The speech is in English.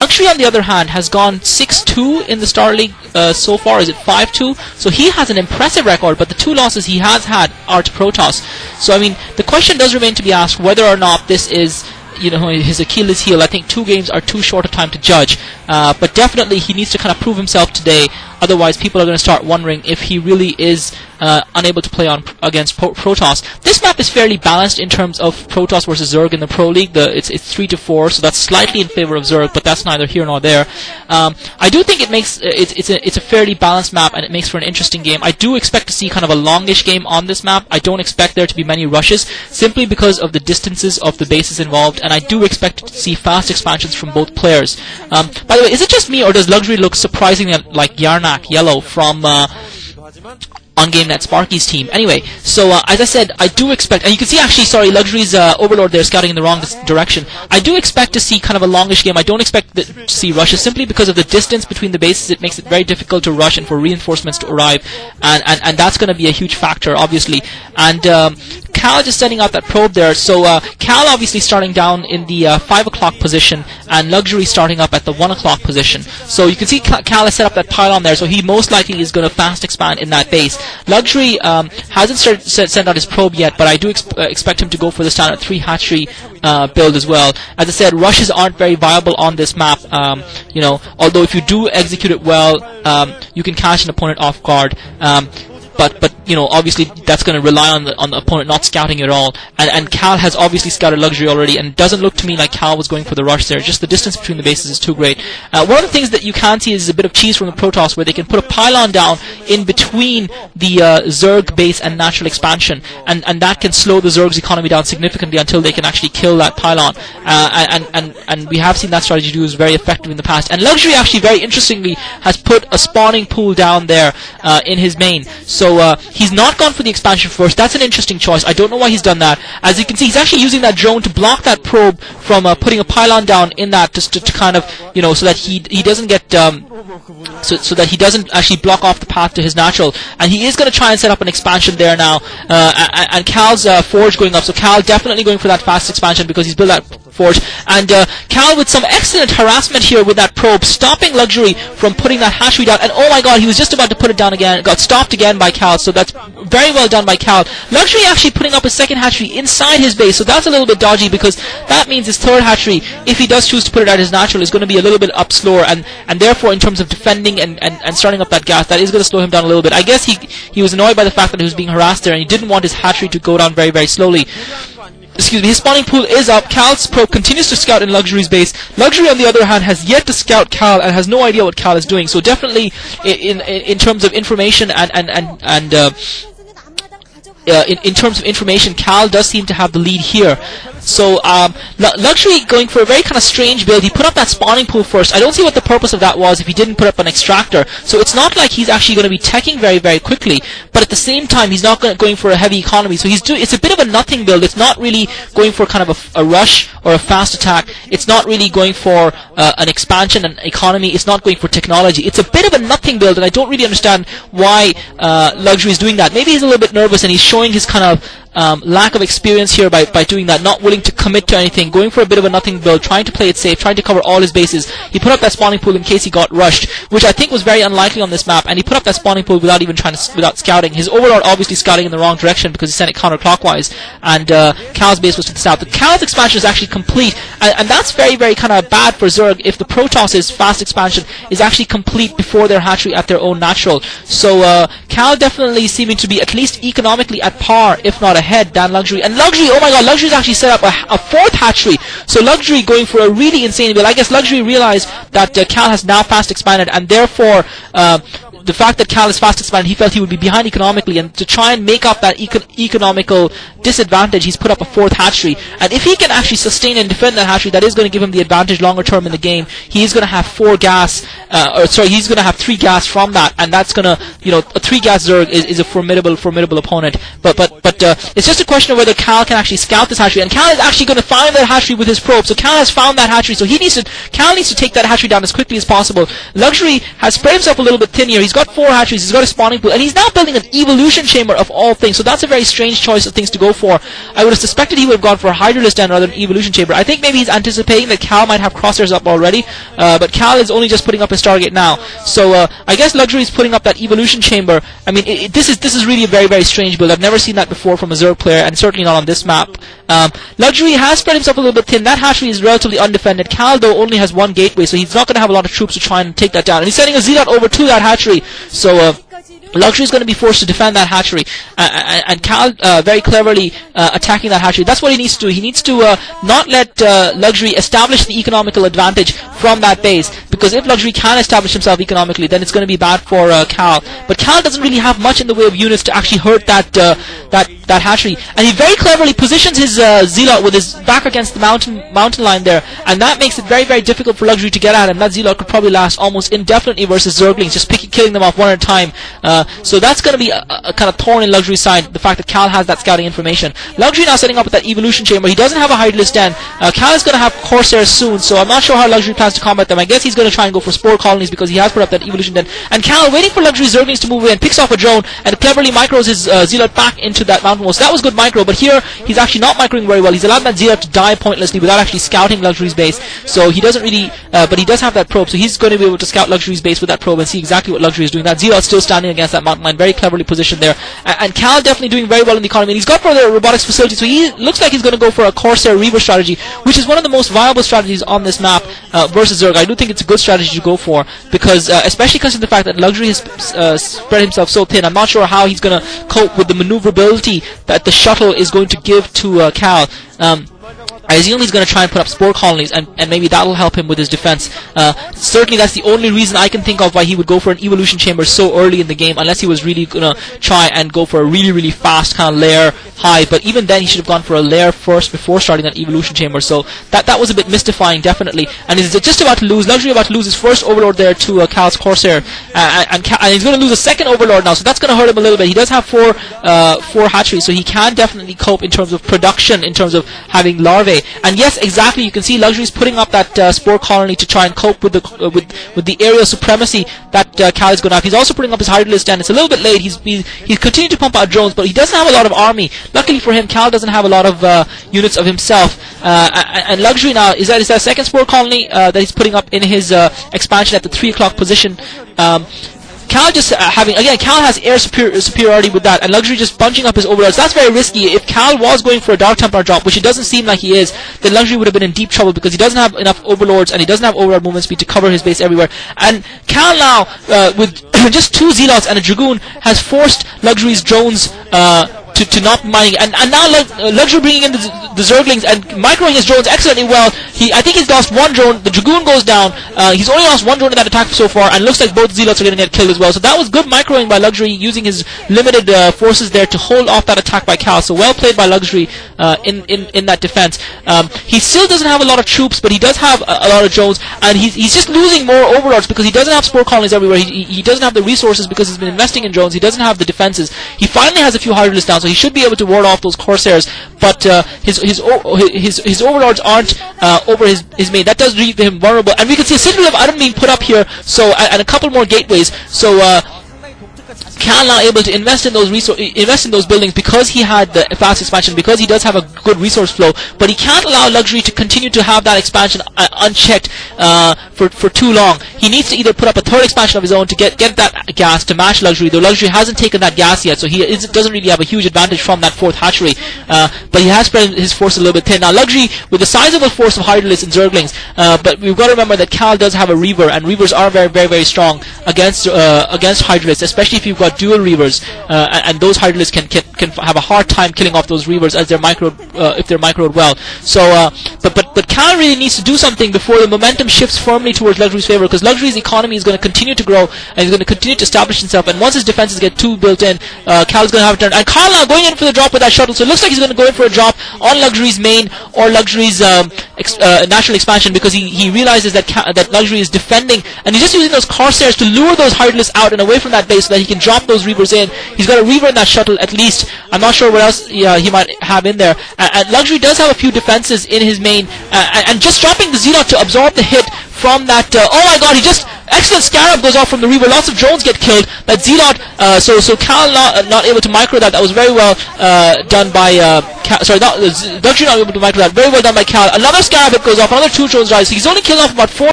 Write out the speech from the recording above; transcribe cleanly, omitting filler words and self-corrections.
Luxury, on the other hand, has gone 6-2 in the Star League so far. Is it 5-2? So he has an impressive record, but the 2 losses he has had are to Protoss. So I mean, the question does remain to be asked whether or not this is, you know, his Achilles heel. I think 2 games are too short a time to judge, but definitely he needs to kind of prove himself today. Otherwise, people are going to start wondering if he really is unable to play against Protoss. This map is fairly balanced in terms of Protoss versus Zerg in the Pro League. It's 3-4, so that's slightly in favor of Zerg, but that's neither here nor there. I do think it makes it's a fairly balanced map, and it makes for an interesting game. I do expect to see kind of a longish game on this map. I don't expect there to be many rushes, simply because of the distances of the bases involved, and I do expect to see fast expansions from both players. By the way, is it just me, or does Luxury look surprisingly like Yarnak Yellow from on GameNet Sparky's team? Anyway, so as I said, I do expect, and you can see actually, sorry, Luxury's Overlord there scouting in the wrong direction. I do expect to see kind of a longish game. I don't expect to see rushes, simply because of the distance between the bases. It makes it very difficult to rush and for reinforcements to arrive, and that's going to be a huge factor, obviously. And Cal just sending out that probe there. So Cal obviously starting down in the 5 o'clock position, and Luxury starting up at the 1 o'clock position. So you can see Cal has set up that pylon there, so he most likely is going to fast expand in that base. Luxury hasn't sent out his probe yet, but I do expect him to go for the standard 3 hatchery build as well. As I said, rushes aren't very viable on this map, you know, although if you do execute it well, you can catch an opponent off guard. But you know, obviously that's going to rely on the opponent not scouting at all. And Cal has obviously scouted Luxury already, and it doesn't look to me like Cal was going for the rush there. Just the distance between the bases is too great. One of the things that you can see is a bit of cheese from the Protoss, where they can put a pylon down in between the Zerg base and natural expansion, and that can slow the Zerg's economy down significantly until they can actually kill that pylon. And we have seen that strategy do is very effective in the past. And Luxury actually, very interestingly, has put a spawning pool down there in his main. So he's not gone for the expansion first. That's an interesting choice. I don't know why he's done that. As you can see, he's actually using that drone to block that probe from putting a pylon down in that, just to kind of, you know, so that he doesn't get so that he doesn't actually block off the path to his natural. And he is going to try and set up an expansion there now. And Cal's forge going up. So Cal definitely going for that fast expansion because he's built that forge. And Cal with some excellent harassment here with that probe, stopping Luxury from putting that hatchery down. And oh my god, he was just about to put it down again. Got stopped again by Cal. So that's very well done by Cal. Luxury actually putting up a second hatchery inside his base. So that's a little bit dodgy, because that means his third hatchery, if he does choose to put it at his natural, is going to be a little bit up slower. And therefore, in terms of defending and starting up that gas, that is going to slow him down a little bit. I guess he was annoyed by the fact that he was being harassed there, and he didn't want his hatchery to go down very, very slowly. Excuse me, his spawning pool is up. Cal's probe continues to scout in Luxury's base. Luxury, on the other hand, has yet to scout Cal and has no idea what Cal is doing. So definitely, in terms of information in terms of information, Cal does seem to have the lead here. So Luxury going for a very kind of strange build. He put up that spawning pool first. I don't see what the purpose of that was if he didn't put up an extractor. So it's not like he's actually going to be teching very, very quickly, but at the same time he's not going for a heavy economy. So it's a bit of a nothing build. It's not really going for kind of a rush or a fast attack. It's not really going for an expansion and economy. It's not going for technology. It's a bit of a nothing build, and I don't really understand why Luxury is doing that. Maybe he's a little bit nervous and he's showing his kind of lack of experience here by doing that, not willing to commit to anything, going for a bit of a nothing build, trying to play it safe, trying to cover all his bases. He put up that spawning pool in case he got rushed, which I think was very unlikely on this map, and he put up that spawning pool without even without scouting. His Overlord obviously scouting in the wrong direction because he sent it counterclockwise, and Cal's base was to the south. The Cal's expansion is actually complete, and that's very, very kind of bad for Zerg if the Protoss's fast expansion is actually complete before their hatchery at their own natural. So Cal definitely seeming to be at least economically at par, if not ahead than Luxury. And Luxury, oh my god, Luxury's actually set up a fourth hatchery. So Luxury going for a really insane build. I guess Luxury realized that Cal has now fast expanded, and therefore the fact that Cal is fast expanded, he felt he would be behind economically, and to try and make up that economical disadvantage, he's put up a fourth hatchery. And if he can actually sustain and defend that hatchery, that is going to give him the advantage longer term in the game. He's going to have he's going to have 3 gas from that, and that's going to, you know, a 3 gas Zerg is a formidable opponent. But it's just a question of whether Cal can actually scout this hatchery, and Cal is actually going to find that hatchery with his probe. So Cal has found that hatchery, so Cal needs to take that hatchery down as quickly as possible. Luxury has spread himself a little bit thin here. He's got 4 hatcheries, he's got a spawning pool, and he's now building an evolution chamber of all things. So that's a very strange choice of things to go for. I would have suspected he would have gone for a Hydralisk Den rather than evolution chamber. I think maybe he's anticipating that Cal might have crosshairs up already, but Cal is only just putting up his Stargate now. So I guess Luxury is putting up that evolution chamber. I mean, this is really a very, very strange build. I've never seen that before from a Zerg player, and certainly not on this map. Luxury has spread himself a little bit thin. That hatchery is relatively undefended. Cal, though, only has 1 gateway, so he's not going to have a lot of troops to try and take that down. And he's sending a Zealot over to that hatchery. So Luxury is going to be forced to defend that hatchery, and Cal very cleverly attacking that hatchery. That's what he needs to do. He needs to not let Luxury establish the economical advantage from that base, because if Luxury can establish himself economically, then it's going to be bad for Cal. But Cal doesn't really have much in the way of units to actually hurt that hatchery, and he very cleverly positions his Zealot with his back against the mountain line there, and that makes it very, very difficult for Luxury to get at him. That Zealot could probably last almost indefinitely versus Zerglings, just killing them off one at a time. So that's going to be a kind of thorn in Luxury's side, the fact that Cal has that scouting information. Luxury now setting up with that evolution chamber. He doesn't have a Hydralisk Den. Cal is going to have Corsairs soon, so I'm not sure how Luxury plans to combat them. I guess he's going to try and go for Spore Colonies because he has put up that evolution Den. And Cal, waiting for Luxury's Zerglings to move away, and picks off a drone and cleverly micros his Zealot back into that mountain wall. So that was good micro, but here he's actually not microing very well. He's allowed that Zealot to die pointlessly without actually scouting Luxury's base. So he doesn't really, but he does have that probe, so he's going to be able to scout Luxury's base with that probe and see exactly what Luxury is doing. That Zealot's still standing against that mountain line, very cleverly positioned there. And Cal definitely doing very well in the economy, and he's got for the robotics facility, so he looks like he's going to go for a Corsair Reaver strategy, which is one of the most viable strategies on this map versus Zerg. I do think it's a good strategy to go for, because especially because of the fact that Luxury has spread himself so thin. I'm not sure how he's going to cope with the maneuverability that the shuttle is going to give to Cal. I assume he's going to try and put up Spore Colonies, and maybe that'll help him with his defense. Certainly that's the only reason I can think of why he would go for an evolution chamber so early in the game, unless he was really going to try and go for a really, really fast kind of lair high. But even then he should have gone for a lair first before starting that evolution chamber. So that was a bit mystifying, definitely. And he's just about to lose. Luxury about to lose his first Overlord there to Cal's Corsair, and he's going to lose a second Overlord now, so that's going to hurt him a little bit. He does have four hatcheries, so he can definitely cope in terms of production, in terms of having larvae. And yes, exactly, you can see Luxury's putting up that Spore Colony to try and cope with the aerial supremacy that Cal is going to have. He's also putting up his Hydralisk Den. It's a little bit late. He's continuing to pump out drones, but he doesn't have a lot of army. Luckily for him, Cal doesn't have a lot of units of himself. And Luxury now, is that a second Spore Colony that he's putting up in his expansion at the 3 o'clock position. Cal just Cal has air superiority with that, and Luxury just bunching up his overlords. That's very risky. If Cal was going for a Dark Templar drop, which it doesn't seem like he is, then Luxury would have been in deep trouble, because he doesn't have enough overlords and he doesn't have overlord movement speed to cover his base everywhere. And Cal now, with just 2 Zealots and a Dragoon, has forced Luxury's drones to not mining, and now Luxury bringing in the Zerglings and microing his drones excellently well. I think he's lost 1 drone. The Dragoon goes down. He's only lost 1 drone in that attack so far, and looks like both Zealots are going to get killed as well. So that was good microing by Luxury, using his limited forces there to hold off that attack by Cal. So well played by Luxury in that defense. He still doesn't have a lot of troops, but he does have a lot of drones, and he's just losing more overlords because he doesn't have Spore Colonies everywhere. He doesn't have the resources because he's been investing in drones. He doesn't have the defenses. He finally has a few Hydralisk down, so he should be able to ward off those Corsairs, but his overlords aren't over his main. That does leave him vulnerable, and we can see a Citadel of Adam being put up here, so and a couple more gateways. So Cal now able to invest in those buildings because he had the fast expansion, because he does have a good resource flow, but he can't allow Luxury to continue to have that expansion unchecked for too long. He needs to either put up a 3rd expansion of his own to get that gas to match Luxury, though Luxury hasn't taken that gas yet, so he doesn't really have a huge advantage from that 4th hatchery, but he has spread his force a little bit thin. Now Luxury with a sizable force of Hydralisks and Zerglings, but we've got to remember that Cal does have a Reaver, and Reavers are very, very, very strong against Hydralisks, especially if you've got dual Reavers, and those Hydralisks can have a hard time killing off those Reavers as they're if they're microed well. So, but Cal really needs to do something before the momentum shifts firmly towards Luxury's favor, because Luxury's economy is going to continue to grow, and he's going to continue to establish himself. And once his defenses get too built in, Cal's going to have a turn. And Cal now going in for the drop with that shuttle, so it looks like he's going to go in for a drop on Luxury's main or Luxury's natural expansion, because he realizes that Luxury is defending, and he's just using those Corsairs to lure those Hydralisks out and away from that base so that he can drop those Reavers in. He's got a Reaver in that shuttle at least. I'm not sure what else he might have in there. And Luxury does have a few defenses in his main, and just dropping the Zealot to absorb the hit from that. Oh my God! He just Excellent Scarab goes off from the Reaver. Lots of drones get killed. That Zealot, so Cal not able to micro that. That was very well done by Luxury not able to micro that. Very well done by Cal. Another Scarab hit goes off. Another 2 drones dies. So he's only killed off about 4